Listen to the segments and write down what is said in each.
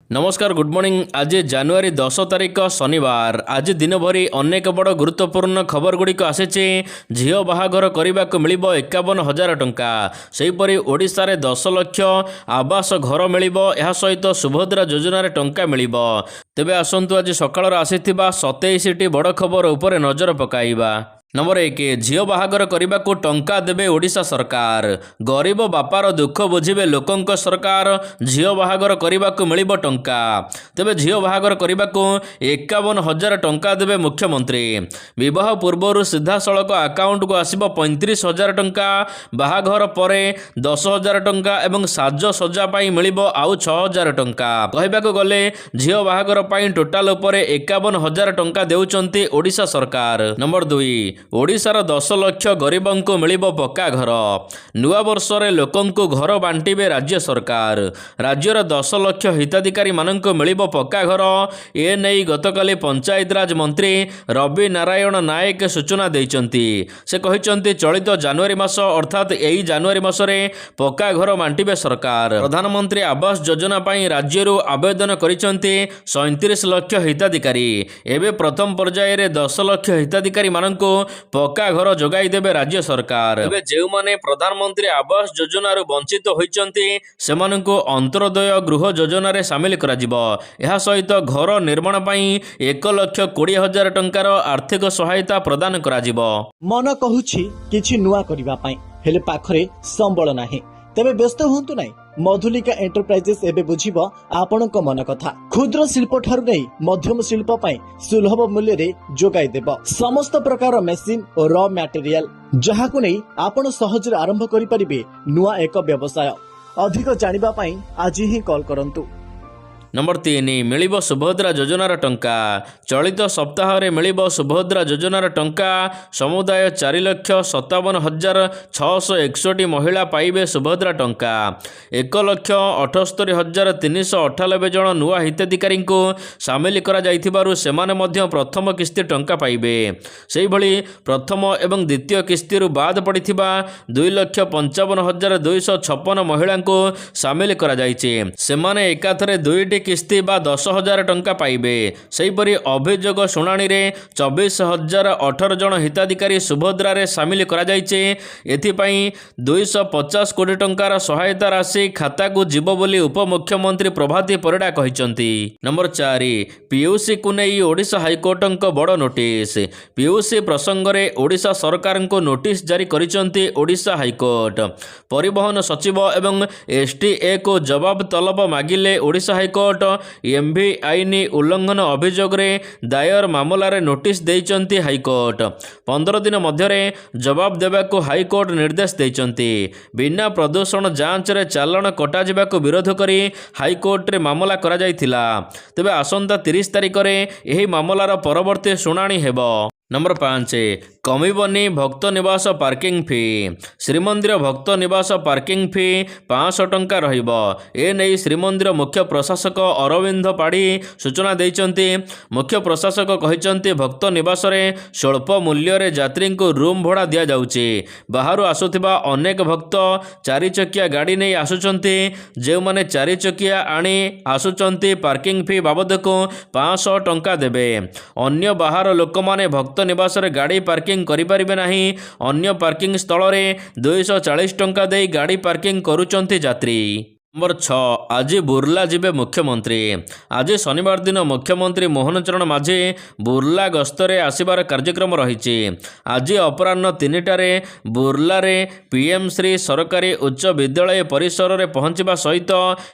नमस्कार good morning. आज जनवरी 10 तारिख शनिवार। आज दिन भरी अनेक बड़ गुरुत्वपूर्ण खबर गुड़िक आसी। झील बाहाघर करने को मिल 51,000 टंका। सेहीपरि ओडिशा रे 10 लाख आवास घर मिल सहित सुभद्रा योजन टंका मिल। तेबे आसतु आज सकाळ आसीथिबा 27टी बड़ खबर उपर नजर पकाइबा। नंबर 1, झील बाहाघर करने को टंका देवे ओडिशा सरकार। गरीब बापार दुख बुझे लोकंक सरकार। झील बाहाघर करने को मिल टंका। तेबे झील बाहाघर करने को 51,000 टंका देवे मुख्यमंत्री। विवाह पूर्व सीधा सड़क अकाउंट को आसिब 35,000 टंका। बाहाघर पर 10,000 टंका एवं साज सज्जा मिल आउ 6,000 टंका। कहवाक गले झील बाहाघर टोटाल उपर 51,000 टंका देउचंती ओडिशा सरकार। नंबर 2, ओडिशार 10 लाख गरीबंको मिलिबो पक्का घर। नुआ वर्ष रे लोकंको घर बांटिबे राज्य सरकार। राज्यर 10 लाख हिताधिकारी मानंको मिलिबो पक्का घर। ए नै गतकाली पंचायत राज मंत्री रवि नारायण नायक सूचना दैचंती। से कहिचंती चलित जनवरी मास अर्थात एही जनवरी मास रे पक्का घर बांटिबे सरकार। प्रधानमंत्री आवास योजना पई राज्यरु आवेदन करिचंती 37 लाख हिताधिकारी। एबे प्रथम पर्याय रे 10 लाख हिताधिकारी मानंको पक्का घर जोगाई देबे राज्य सरकार। एबे जेउ माने प्रधानमंत्री आवास योजना रु वंचित होइचंती सेमानंको अंतरोदय गृह योजना रे शामिल करा जिवो। एहा सहित घर निर्माण पई 1,20,000 टंकार आर्थिक सहायता प्रदान करा जिवो। मन कहूछि किछि नुआ करिबा पई हेले पाखरे संबळ नाही। तेबे व्यस्त हुंतु नाही। मधुलिका एंटरप्राइजेस एबे बुझिबो आपणक मन कथा। क्षुद्र शिल्प ठारु नै मध्यम शिल्प पई सुलभ मूल्य रे जोगाई देबो समस्त प्रकार मेसिन और रॉ मटेरियल, जहाकु नै आपण सहज रे आरंभ करि परिबे नुआ एक व्यवसाय। अधिक जानिबा पई आज ही कॉल करंतु। नंबर 3, मिलिबो सुभद्रा योजनार टंका। चलित सप्ताह रे मिलिबो सुभद्रा योजनार टंका। समुदाय 4,57,661 महिला पाइबे सुभद्रा टंका। 1,78,398 जन नुआ हिताधिकारी को सामिल करा जाइथिबारु सेमाने मध्य प्रथम किस्ती टंका पाइबे। सेही भली प्रथम एवं द्वितीय किस्ती रु बाद पड़िथिबा 2,55,256 महिला को सामिल करा जाइछे। सेमाने एकाथरे दुईटी किस्ती बा 10,000 टंका पाइबे। सेहीपरि अभियोग शुणाणी रे 24,018 जन हिताधिकारी सुभद्रा रे सामिल करा जाइछे। एथिपाई 250 कोटी टंकार सहायता राशि खाता को जीव बोली उपमुख्यमंत्री प्रभाती परिडा कहिचंती। नंबर 4, पीयूसी को नै ओडिशा हाईकोर्टक बड़ नोटिस। पीयूसी प्रसंग रे ओडिशा सरकार को नोटिस जारी करिचंती ओडिशा हाईकोर्ट। परिवहन सचिव एवं एसटीए को जवाब तलब मागिले ओडिशा हाईकोर्ट। एमवी आईन उल्लंघन अभियोग रे दायर मामला रे नोटिस देइचंती हाईकोर्ट। 15 दिन मध्यरे जवाब देबाको हाईकोर्ट निर्देश देइचंती। बिना प्रदूषण जांच रे चालाण कटा जिबाको विरोध करी हाईकोर्ट रे मामला करा जाइथिला। तेबे आसंता 30 तारिख रे एही मामलार परवर्ती शुणाणी हेबो। नंबर 5, कमिबनी भक्त निवास पार्किंग फी। श्रीमंदिर भक्त निवास पार्किंग फी 500 टंका रहिबो। ए नै श्रीमंदिर मुख्य प्रशासक अरविंद पाढ़ी सूचना देइचंती। मुख्य प्रशासक कहिचंती भक्त निवास रे स्वल्प मूल्य रे यात्री को रूम भड़ा दिया जाउची। बाहरु आसुथिबा अनेक भक्त 4 चकिया गाड़ी नै आसुचंती। जे माने 4 चकिया आनी आसुचंती पार्किंग फी बाबद को 500 टंका देबे। अन्य बाहर लोक माने भक्त निवास रे गाड़ी पार्किंग करि परिबे नाही। अन्य पार्किंग स्थल रे 240 टंका दे गाड़ी पार्किंग करूचंती यात्री। नंबर 6, आज बुर्ला जिबे मुख्यमंत्री। आज शनिवार दिन मुख्यमंत्री मोहन चरण माझी बुर्ला गस्तरे आसिबार कार्यक्रम रही। आज अपराह्न 3टारे बुर्ला रे पीएम श्री सरकारी उच्च विद्यालय परिसर रे पहुंचवा सहित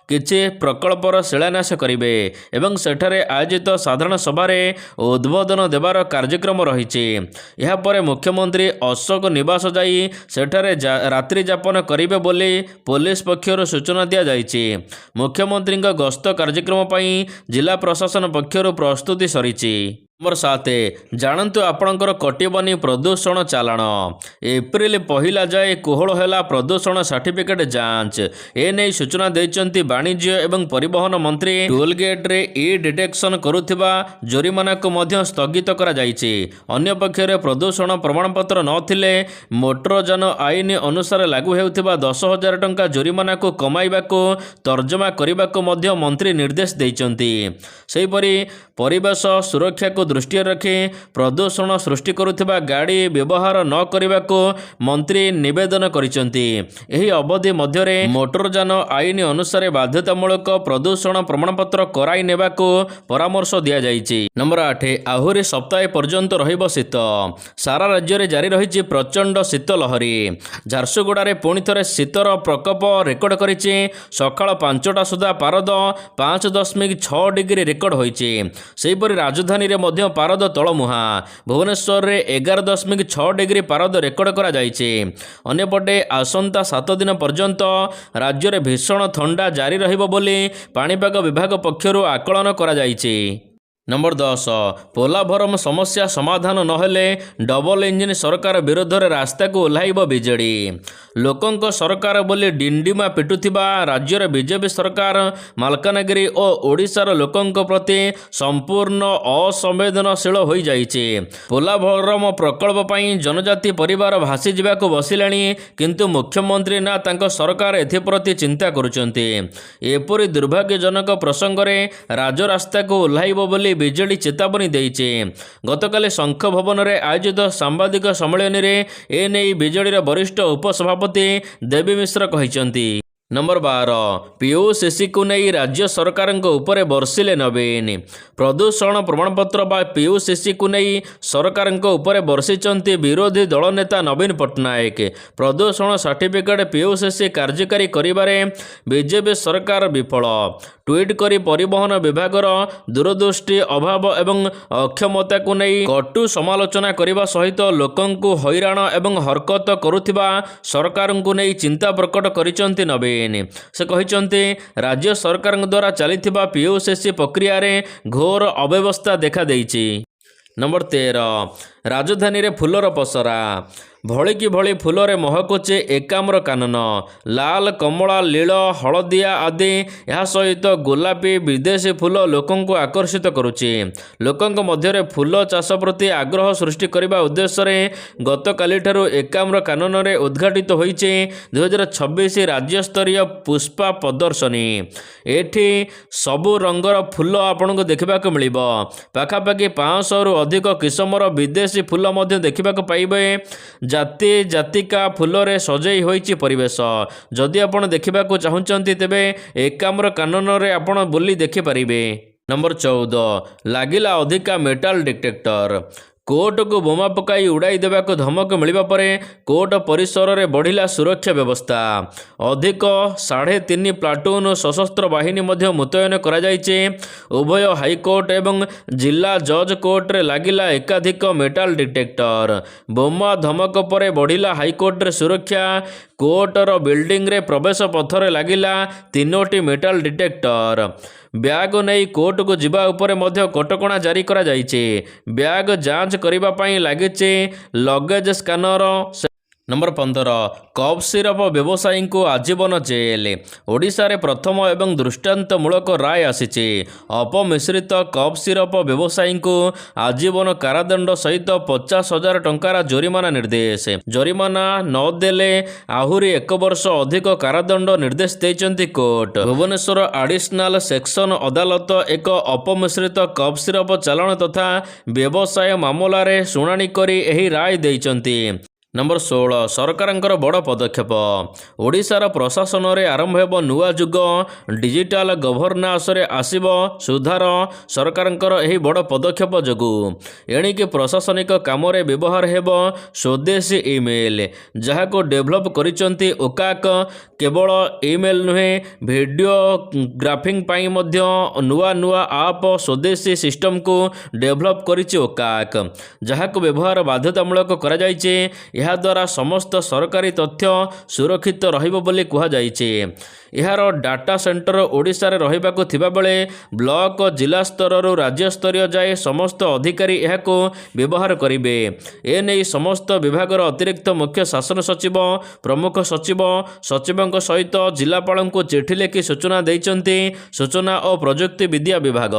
किछि प्रकल्पर शिलान्यास करिवे एवं सेठारे आयोजित साधारण सभा रे उद्बोधन देवार कार्यक्रम रही। एहा परे मुख्यमंत्री अशोक निवास जाई सेठारे रात्रि यापन करिवे बोली पुलिस पक्षर सूचना दिया मुख्यमंत्री गस्त कार्यक्रम जिला प्रशासन पक्षर प्रस्तुति सरी। नंबर 7 जानतु आपणकर कटिबनी प्रदूषण चालाण एप्रिल 1 जाए कोहल है प्रदूषण सर्टिफिकेट जांच एने सूचना देइचंती वाणिज्य एवं परिवहन मंत्री टोल गेट रे ई डिटेक्शन करुथिबा जोरिमाना को मध्य स्थगित करा जाइछि। अन्य पक्षरे प्रदूषण प्रमाणपत्र नथिले मोटर यान आईन अनुसार लागू हेउथिबा 10,000 टंका जोरिमाना को कमाइबाको तर्जमा करिबाको मध्य मंत्री निर्देश देइचंती। सेहिपरि परिवेश सुरक्षा को दृष्टि रखी प्रदूषण सृष्टि करुथिबा गाड़ी व्यवहार न करने मंत्री निवेदन करिसेंती। एही अवधि मध्यरे मोटर यान आईन अनुसार बाध्यतामूलक प्रदूषण प्रमाणपत्र कराई नेबाको परामर्श दिया जाइछि। नंबर 8 आहुरी सप्ताह पर्यंत रहिबो शीत सारा राज्य में जारी रही प्रचंड शीत लहरी झारसुगुड़ा रे पुणी थरे शीतर प्रकोप रेकर्ड करिछि। सकाळ 5टा सुधा पारद 5.6 डिग्री रेकर्ड होइछि। सेहिपरि राजधानी रे मध्य पारद तलमुहा भुवनेश्वर रे 11.6 डिग्री पारद रेकर्ड करा जाइछि। अन्यपटे आसंता 7 दिन पर्यंत राज्य में भीषण थंडा जारी रहिबो बोली पाणीपाग विभाग पक्षरु आकलन करा जाइछि। नंबर 10 पोलाभरम समस्या समाधान नहेले डबल इंजिन सरकार विरोध में रास्ता को ओह्लाइब बीजेडी लोकंक सरकार बोली डिंडिमा पिटुथिबा राज्यर बीजेपी सरकार मालकानगिरी और ओडिशार लोकंक प्रति संपूर्ण असंवेदनशील हो जाइछि। पोलाभरम प्रकल्प पई जनजाति परिवार भासी जावाक बसिलाणी किंतु मुख्यमंत्री ना तांको सरकार एथिप्रति चिंता करुचंती। एपरि दुर्भाग्यजनक प्रसंग में राजरास्ता को ओह्लाइब बोली बीजेडी चेतावनी देइछे। गतकाली शंख भवन में आयोजित सांबादिक सम्मेलन में एने बीजेडी वरिष्ठ उपसभापति देवी मिश्र कहिसेंती। नंबर 12 पीयूसीसी को नहीं राज्य सरकार उपरे बर्षिले नवीन प्रदूषण प्रमाणपत्र बा पीयूसीसी को नहीं सरकार उपरे बर्षिचंती विरोधी दल नेता नवीन पट्टनायक। प्रदूषण सर्टिफिकेट पीयूसीसी कार्यकारी करिबारे बीजेपी सरकार विफल ट्वीट करी परिवहन विभागर दूरदृष्टि अभाव एवं अक्षमता को नहीं कटु समालोचना करने सहित लोकंकु हैरान एवं हरकत करुथिबा सरकार को नहीं चिंता प्रकट करिसंती नवीन। से कहिसंती राज्य सरकार द्वारा चलिथिबा पीयूसीसी प्रक्रिया रे घोर अव्यवस्था देखा देइछि। नंबर 13 राजधानी रे फुलर पसरा भଳି କି ଭଳି ଫୁଲରେ ମହକୁଛି ଏକାମ୍ର କାନନ ଲାଲ କମଳା ଲୀଳ ହଳଦିଆ ଆଦି ଏହା ସହିତ ଗୋଲାପୀ ବିଦେଶୀ ଫୁଲ ଲୋକଙ୍କୁ ଆକର୍ଷିତ କରୁଛି। ଲୋକଙ୍କ ମଧ୍ୟରେ ଫୁଲ ଚାଷ ପ୍ରତି ଆଗ୍ରହ ସୃଷ୍ଟି କରିବା ଉଦ୍ଦେଶ୍ୟରେ ଗତକାଲିଠାରୁ ଏକାମ୍ର କାନନରେ ଉଦ୍ଘାଟିତ ହୋଇଛି 2026 ରାଜ୍ୟସ୍ତରୀୟ ପୁଷ୍ପା ପ୍ରଦର୍ଶନୀ। ଏଠି ସବୁ ରଙ୍ଗର ଫୁଲ ଆପଣଙ୍କୁ ଦେଖିବାକୁ ମିଳିବ। ପାଖାପାଖି 500ରୁ ଅଧିକ କିସମର ବିଦେଶୀ ଫୁଲ ମଧ୍ୟ ଦେଖିବାକୁ ପାଇବେ। जाति जातिका फुलरे सजई होइछि परिवेश। जदि आपण देखिबाकू चाहुचंती तेबे एकाम्र कानन रे आपण बुली देखि परिबे। नंबर 14 लागिला अधिका मेटाल डिटेक्टर कोर्ट को बोमा पकाई उड़ाई देवाक धमक मिलिबा परे कोर्ट परिसर में बढ़िला सुरक्षा व्यवस्था अधिक 3.5 प्लाटून सशस्त्र बाहिनी मध्य मुतयन करा जाइछे। उभय हाईकोर्ट एवं जिला जज कोर्ट रे लागिला एकाधिक मेटाल डिटेक्टर बोमा धमक परे बढ़िला हाईकोर्ट रे सुरक्षा कोर्टर बिल्डिंग रे प्रवेश पथरे लागिला 3टी मेटाल डिटेक्टर ब्याग नहीं कोर्ट को जिबा उपरे मध्य कटकणा जारी करा जाइछे। ब्याग जांच करिबा पई लागिछे luggage scanner. Number 15 cough syrup व्यवसायी को आजीवन जेल ओडिशा रे प्रथम एवं दृष्टांतमूलक राय आसीचे। अपमिश्रित कफ सिरप व्यवसायी को आजीवन कारादंड सहित 50,000 टंकार जोरिमाना निर्देश जोरिमाना न देले आहुरी 1 वर्ष अधिक कारादंड निर्देश देइचंती कोर्ट। भुवनेश्वर एडिशनल सेक्शन अदालत एक अपमिश्रित कफ सिरप चालाण तथा व्यवसाय मामला रे शुणाणी करी एही राय देइचंती। नंबर 16 सरकारंकर बड़ पदक्षेप ओडिशार प्रशासन रे आरंभ हेब नुआ जुग डिजिटल गवर्नांस रे आसीब सुधार। सरकारंकर एही बड़ पदक्षेप जोगु एणिकी प्रशासनिक काम रे व्यवहार हेब स्वदेशी ईमेल जहाँ को डेभलप करिसंती ओकाक। केवल ईमेल नुहे वीडियो ग्राफिंग पाई मध्य नुआ नुआ आप स्वदेशी सिस्टम को डेभलप करिछि ओकाक जहाँ को व्यवहार बाध्यतामूलक करा जाइछे। ଏହାଦ୍ୱାରା ସମସ୍ତ ସରକାରୀ ତଥ୍ୟ ସୁରକ୍ଷିତ ରହିବ ବୋଲି କୁହାଯାଇଛି। ଏହାର ଡାଟା ସେଣ୍ଟର ଓଡ଼ିଶାରେ ରହିବାକୁ ଥିବାବେଳେ ବ୍ଲକ ଜିଲ୍ଲା ସ୍ତରରୁ ରାଜ୍ୟ ସ୍ତରୀୟ ଯାଏ ସମସ୍ତ ଅଧିକାରୀ ଏହାକୁ ବ୍ୟବହାର କରିବେ। ଏନେଇ ସମସ୍ତ ବିଭାଗର ଅତିରିକ୍ତ ମୁଖ୍ୟ ଶାସନ ସଚିବ, ପ୍ରମୁଖ ସଚିବ, ସଚିବଙ୍କ ସହିତ ଜିଲ୍ଲାପାଳଙ୍କୁ ଚିଠି ଲେଖି ସୂଚନା ଦେଇଛନ୍ତି ସୂଚନା ଓ ପ୍ରଯୁକ୍ତି ବିଦ୍ୟା ବିଭାଗ।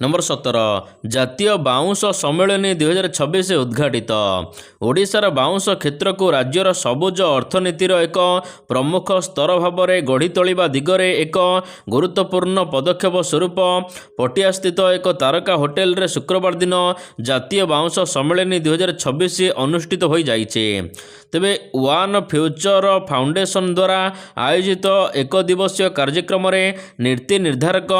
ନମ୍ବର 17 ଜାତୀୟ ବାଉଁଶ ସମ୍ମିଳନୀ 2026 ଉଦ୍ଘାଟିତ। ଓଡ଼ିଶାର ବାଉଁଶ କ୍ଷେତ୍ରକୁ ରାଜ୍ୟର ସବୁଜ ଅର୍ଥନୀତିର ଏକ ପ୍ରମୁଖ ସ୍ତର ଭାବରେ ଗଢ଼ି ତୋଳିବା ଦିଗରେ ଏକ ଗୁରୁତ୍ୱପୂର୍ଣ୍ଣ ପଦକ୍ଷେପ ସ୍ୱରୂପ ପଟିଆସ୍ଥିତ ଏକ ତାରକା ହୋଟେଲରେ ଶୁକ୍ରବାର ଦିନ ଜାତୀୟ ବାଉଁଶ ସମ୍ମିଳନୀ 2026 ଅନୁଷ୍ଠିତ ହୋଇଯାଇଛି। ତେବେ ୱାନ୍ ଫ୍ୟୁଚର ଫାଉଣ୍ଡେସନ୍ ଦ୍ୱାରା ଆୟୋଜିତ ଏକ ଦିବସୀୟ କାର୍ଯ୍ୟକ୍ରମରେ ନୀତି ନିର୍ଦ୍ଧାରକ,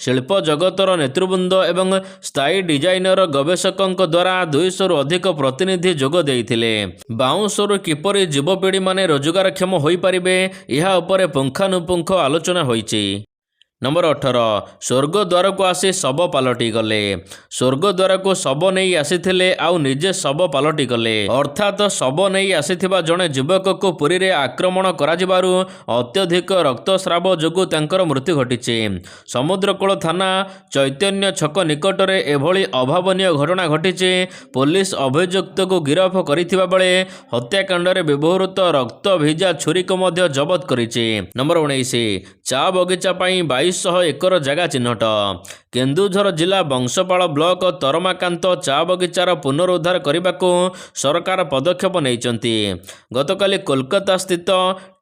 ଶିଳ୍ପ ଜଗତର ନେତୃବୃନ୍ଦ ଏବଂ ସ୍ଥାୟୀ ଡିଜାଇନର ଗବେଷକଙ୍କ ଦ୍ୱାରା 200ରୁ ଅଧିକ ପ୍ରତିନିଧି ଯୋଗ ଦେଇଥିଲେ। ବାଉଁଶରୁ କିପରି ଯୁବପିଢ଼ିମାନେ ରୋଜଗାରକ୍ଷମ ହୋଇପାରିବେ ଏହା ଉପରେ ପୁଙ୍ଖାନୁପୁଙ୍ଖ ଆଲୋଚନା ହୋଇଛି। ନମ୍ବର 18 ସ୍ୱର୍ଗଦ୍ୱାରକୁ ଆସି ଶବ ପାଲଟି ଗଲେ। ସ୍ୱର୍ଗଦ୍ୱାରକୁ ଶବ ନେଇ ଆସିଥିଲେ ଆଉ ନିଜେ ଶବ ପାଲଟି ଗଲେ। ଅର୍ଥାତ୍ ଶବ ନେଇ ଆସିଥିବା ଜଣେ ଯୁବକକୁ ପୁରୀରେ ଆକ୍ରମଣ କରାଯିବାରୁ ଅତ୍ୟଧିକ ରକ୍ତସ୍ରାବ ଯୋଗୁଁ ତାଙ୍କର ମୃତ୍ୟୁ ଘଟିଛି। ସମୁଦ୍ରକୂଳ ଥାନା ଚୈତନ୍ୟ ଛକ ନିକଟରେ ଏଭଳି ଅଭାବନୀୟ ଘଟଣା ଘଟିଛି। ପୋଲିସ ଅଭିଯୁକ୍ତକୁ ଗିରଫ କରିଥିବା ବେଳେ ହତ୍ୟାକାଣ୍ଡରେ ବ୍ୟବହୃତ ରକ୍ତ ଭିଜା ଛୁରୀକୁ ମଧ୍ୟ ଜବତ କରିଛି। ନମ୍ବର 19 ଚା ବଗିଚା ପାଇଁ 2200 ଏକର ଜାଗା ଚିହ୍ନଟ। କେନ୍ଦୁଝର ଜିଲ୍ଲା ବଂଶପାଳ ବ୍ଲକ ତରମାକାନ୍ତ ଚା ବଗିଚାର ପୁନରୁଦ୍ଧାର କରିବାକୁ ସରକାର ପଦକ୍ଷେପ ନେଇଛନ୍ତି। ଗତକାଲି କୋଲକାତା ସ୍ଥିତ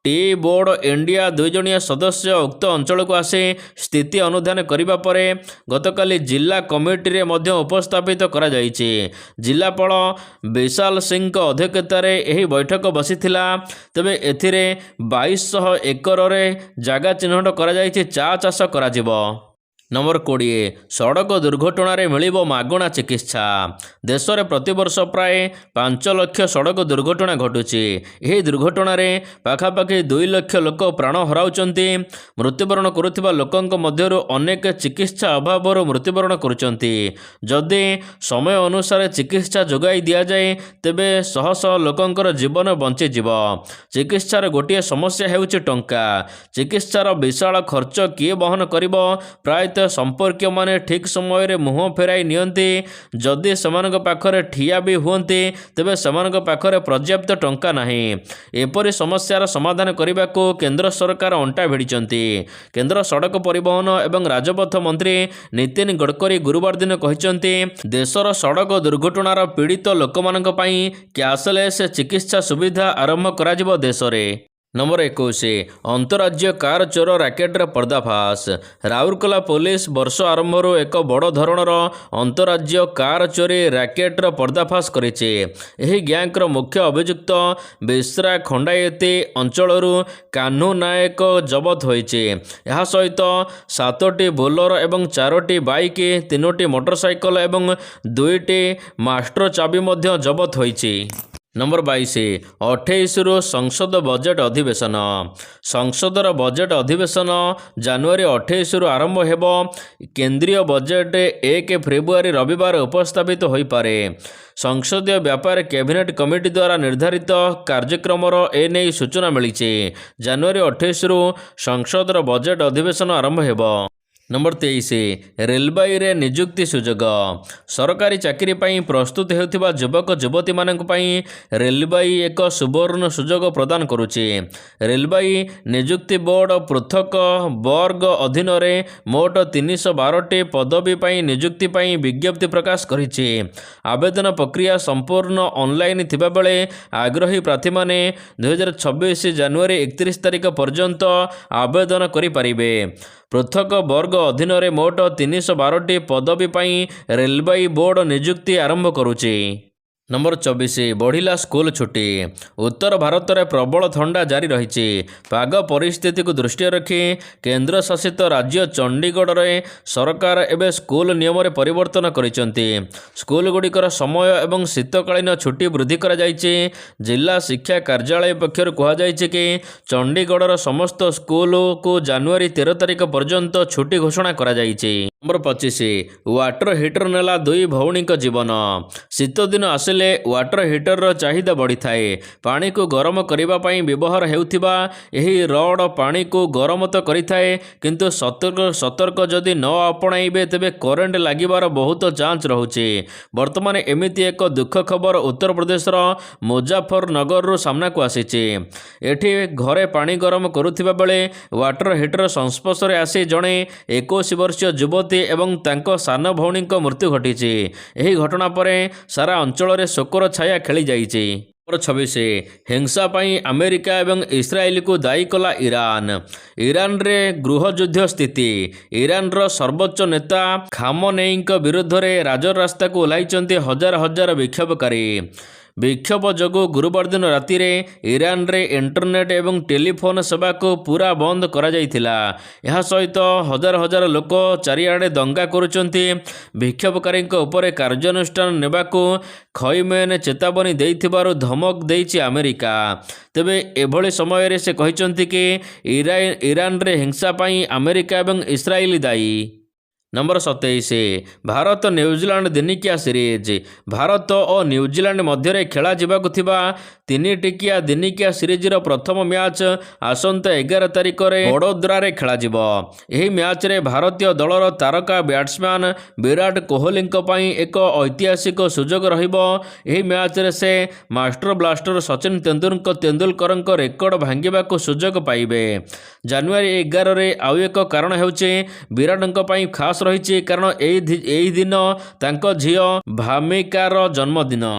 ଟି ବୋର୍ଡ ଇଣ୍ଡିଆ 2 ଜଣିଆ ସଦସ୍ୟ ଉକ୍ତ ଅଞ୍ଚଳକୁ ଆସି ସ୍ଥିତି ଅନୁଧ୍ୟାନ କରିବା ପରେ ଗତକାଲି ଜିଲ୍ଲା କମିଟିରେ ମଧ୍ୟ ଉପସ୍ଥାପିତ କରାଯାଇଛି। ଜିଲ୍ଲାପାଳ ବିଶାଲ ସିଂଙ୍କ ଅଧ୍ୟକ୍ଷତାରେ ଏହି ବୈଠକ ବସିଥିଲା। ତେବେ ଏଥିରେ 2200 ଏକରରେ ଜାଗା ଚିହ୍ନଟ କରାଯାଇଛି ଚା ଚାଷ କରାଯିବ। ନମ୍ବର 20 ସଡ଼କ ଦୁର୍ଘଟଣାରେ ମିଳିବ ମାଗଣା ଚିକିତ୍ସା। ଦେଶରେ ପ୍ରତିବର୍ଷ ପ୍ରାୟ 5 ଲକ୍ଷ ସଡ଼କ ଦୁର୍ଘଟଣା ଘଟୁଛି। ଏହି ଦୁର୍ଘଟଣାରେ ପାଖାପାଖି 2 ଲକ୍ଷ ଲୋକ ପ୍ରାଣ ହରାଉଛନ୍ତି। ମୃତ୍ୟୁବରଣ କରୁଥିବା ଲୋକଙ୍କ ମଧ୍ୟରୁ ଅନେକ ଚିକିତ୍ସା ଅଭାବରୁ ମୃତ୍ୟୁବରଣ କରୁଛନ୍ତି। ଯଦି ସମୟ ଅନୁସାରେ ଚିକିତ୍ସା ଯୋଗାଇ ଦିଆଯାଏ ତେବେ ଶହ ଶହ ଲୋକଙ୍କର ଜୀବନ ବଞ୍ଚିଯିବ। ଚିକିତ୍ସାର ଗୋଟିଏ ସମସ୍ୟା ହେଉଛି ଟଙ୍କା। ଚିକିତ୍ସାର ବିଶାଳ ଖର୍ଚ୍ଚ କିଏ ବହନ କରିବ? ପ୍ରାୟତଃ ସମ୍ପର୍କୀୟମାନେ ଠିକ୍ ସମୟରେ ମୁହଁ ଫେରାଇ ନିଅନ୍ତି। ଯଦି ସେମାନଙ୍କ ପାଖରେ ଠିଆ ବି ହୁଅନ୍ତି ତେବେ ସେମାନଙ୍କ ପାଖରେ ପର୍ଯ୍ୟାପ୍ତ ଟଙ୍କା ନାହିଁ। ଏପରି ସମସ୍ୟାର ସମାଧାନ କରିବାକୁ କେନ୍ଦ୍ର ସରକାର ଅଣ୍ଟା ଭିଡ଼ିଛନ୍ତି। କେନ୍ଦ୍ର ସଡ଼କ ପରିବହନ ଏବଂ ରାଜପଥ ମନ୍ତ୍ରୀ ନୀତିନ ଗଡ଼କରୀ ଗୁରୁବାର ଦିନ କହିଛନ୍ତି, ଦେଶର ସଡ଼କ ଦୁର୍ଘଟଣାର ପୀଡ଼ିତ ଲୋକମାନଙ୍କ ପାଇଁ କ୍ୟାସଲେସ୍ ଚିକିତ୍ସା ସୁବିଧା ଆରମ୍ଭ କରାଯିବ ଦେଶରେ। ନମ୍ବର 21 ଅନ୍ତରାଜ୍ୟ କାର ଚୋର ରାକେଟର ପର୍ଦ୍ଦାଫାଶ। ରାଉରକେଲା ପୋଲିସ ବର୍ଷ ଆରମ୍ଭରୁ ଏକ ବଡ଼ ଧରଣର ଅନ୍ତରାଜ୍ୟ କାର ଚୋରି ରାକେଟର ପର୍ଦ୍ଦାଫାଶ କରିଛି। ଏହି ଗ୍ୟାଙ୍ଗର ମୁଖ୍ୟ ଅଭିଯୁକ୍ତ ବିଶ୍ରା ଖଣ୍ଡାୟତି ଅଞ୍ଚଳରୁ କାହ୍ନୁ ନାୟକ ଜବତ ହୋଇଛି। ଏହା ସହିତ 7ଟି ବୋଲେରୋ ଏବଂ 4ଟି ବାଇକ୍, 3ଟି ମୋଟରସାଇକେଲ ଏବଂ 2ଟି ମାଷ୍ଟର ଚାବି ମଧ୍ୟ ଜବତ ହୋଇଛି। ନମ୍ବର 22 28ରୁ ସଂସଦ ବଜେଟ୍ ଅଧିବେଶନ। ସଂସଦର ବଜେଟ୍ ଅଧିବେଶନ ଜାନୁଆରୀ 28ରୁ ଆରମ୍ଭ ହେବ। କେନ୍ଦ୍ରୀୟ ବଜେଟ୍ 1 ଫେବୃଆରୀ ରବିବାର ଉପସ୍ଥାପିତ ହୋଇପାରେ। ସଂସଦୀୟ ବ୍ୟାପାର କ୍ୟାବିନେଟ୍ କମିଟି ଦ୍ୱାରା ନିର୍ଦ୍ଧାରିତ କାର୍ଯ୍ୟକ୍ରମର ଏନେଇ ସୂଚନା ମିଳିଛି। ଜାନୁଆରୀ 28ରୁ ସଂସଦର ବଜେଟ୍ ଅଧିବେଶନ ଆରମ୍ଭ ହେବ। ନମ୍ବର 23 ରେଲବାଇରେ ନିଯୁକ୍ତି ସୁଯୋଗ। ସରକାରୀ ଚାକିରି ପାଇଁ ପ୍ରସ୍ତୁତ ହେଉଥିବା ଯୁବକ ଯୁବତୀମାନଙ୍କ ପାଇଁ ରେଲବାଇ ଏକ ସୁବର୍ଣ୍ଣ ସୁଯୋଗ ପ୍ରଦାନ କରୁଛି। ରେଲବାଇ ନିଯୁକ୍ତି ବୋର୍ଡ ପୃଥକ ବର୍ଗ ଅଧୀନରେ ମୋଟ 312ଟି ପଦବୀ ପାଇଁ ନିଯୁକ୍ତି ପାଇଁ ବିଜ୍ଞପ୍ତି ପ୍ରକାଶ କରିଛି। ଆବେଦନ ପ୍ରକ୍ରିୟା ସମ୍ପୂର୍ଣ୍ଣ ଅନଲାଇନ୍ ଥିବାବେଳେ ଆଗ୍ରହୀ ପ୍ରାର୍ଥୀମାନେ 2026 ଜାନୁଆରୀ 31 ତାରିଖ ପର୍ଯ୍ୟନ୍ତ ଆବେଦନ କରିପାରିବେ। ପୃଥକ ବର୍ଗ ଅଧୀନରେ ମୋଟ 312ଟି ପଦବୀ ପାଇଁ ରେଲବାଇ ବୋର୍ଡ ନିଯୁକ୍ତି ଆରମ୍ଭ କରୁଛି। ନମ୍ବର 24 ବଢ଼ିଲା ସ୍କୁଲ ଛୁଟି। ଉତ୍ତର ଭାରତରେ ପ୍ରବଳ ଥଣ୍ଡା ଜାରି ରହିଛି। ପାଗ ପରିସ୍ଥିତିକୁ ଦୃଷ୍ଟିରେ ରଖି କେନ୍ଦ୍ରଶାସିତ ରାଜ୍ୟ ଚଣ୍ଡିଗଡ଼ରେ ସରକାର ଏବେ ସ୍କୁଲ ନିୟମରେ ପରିବର୍ତ୍ତନ କରିଛନ୍ତି। ସ୍କୁଲଗୁଡ଼ିକର ସମୟ ଏବଂ ଶୀତକାଳୀନ ଛୁଟି ବୃଦ୍ଧି କରାଯାଇଛି। ଜିଲ୍ଲା ଶିକ୍ଷା କାର୍ଯ୍ୟାଳୟ ପକ୍ଷରୁ କୁହାଯାଇଛି କି ଚଣ୍ଡିଗଡ଼ର ସମସ୍ତ ସ୍କୁଲକୁ ଜାନୁଆରୀ 13 ତାରିଖ ପର୍ଯ୍ୟନ୍ତ ଛୁଟି ଘୋଷଣା କରାଯାଇଛି। नंबर 25 वाटर हिटर नेला दुई भौणी जीवन। शीत दिन आसिले वाटर हिटर चाहिदा बढ़ी थाए। पानी को गरम करने व्यवहार हेउथिबा एही रड पानी को गरम तो करिथाए किंतु सतर्क जदि न अपणाइबे तेबे करेंट लागिबार बहुत चांस रहुचे। वर्तमान एमिति एक दुख खबर उत्तर प्रदेश मुजफ्फरनगर सामना को आसीचे। एठी घरे पानी गरम करुथिबा बेले वाटर हिटर संस्पर्श रे आसी जणे 21 वर्षीय युवती एवं तांको सान भौणी मृत्यु घटी। एही घटना पर सारा अंचल रे शोकर छाया खेली जाइछे। नंबर 26 हिंसा पाई अमेरिका एवं इस्राएल को दायी कला ईरान। ईरान रे गृह युद्ध स्थिति। ईरान रो सर्वोच्च नेता खामनेई विरुद्ध रे राजरास्ता को ओह्लाइचंती हजार हजार विक्षोभकारी। विक्षोभ जोगु गुरुवार दिन राति रे ईरान रे इंटरनेट एवं टेलीफोन सेवा को पूरा बंद करा जाइथिला। यह सहित हजार हजार लोक चारिआडे दंगा करुचंती। विक्षोभकारी उपरे कार्यानुष्ठान नेबाकू खैमेन चेतावनी देइथिबारु धमक देइछि अमेरिका। तेबे एभली समय रे से कहिचंती कि ईरान रे हिंसा पाई अमेरिका एवं इस्राएल दायी। नंबर 27 भारत न्यूजीलैंड दिनिकिया सीरीज। भारत और न्यूजीलैंड मध्य खेला जावाकु थिबा 3 टिकिया दिनिकिया सीरीज रो प्रथम मैच आसंता 11 तारिख रे वडोदरा रे खेला जिवो। एही मैच रे भारतीय दलर तारका बैट्समैन विराट कोहली पई एक ऐतिहासिक सुजोग रहिबो। एही मैच रे से master blaster Sachin Tendulkar record भांगिबाकु सुजोग पाइबे। जनवरी 11 रे आउ एक कारण हेउचे विराट पई खास रही कारण एही दिन तांको झियो भामिकार जन्मदिन।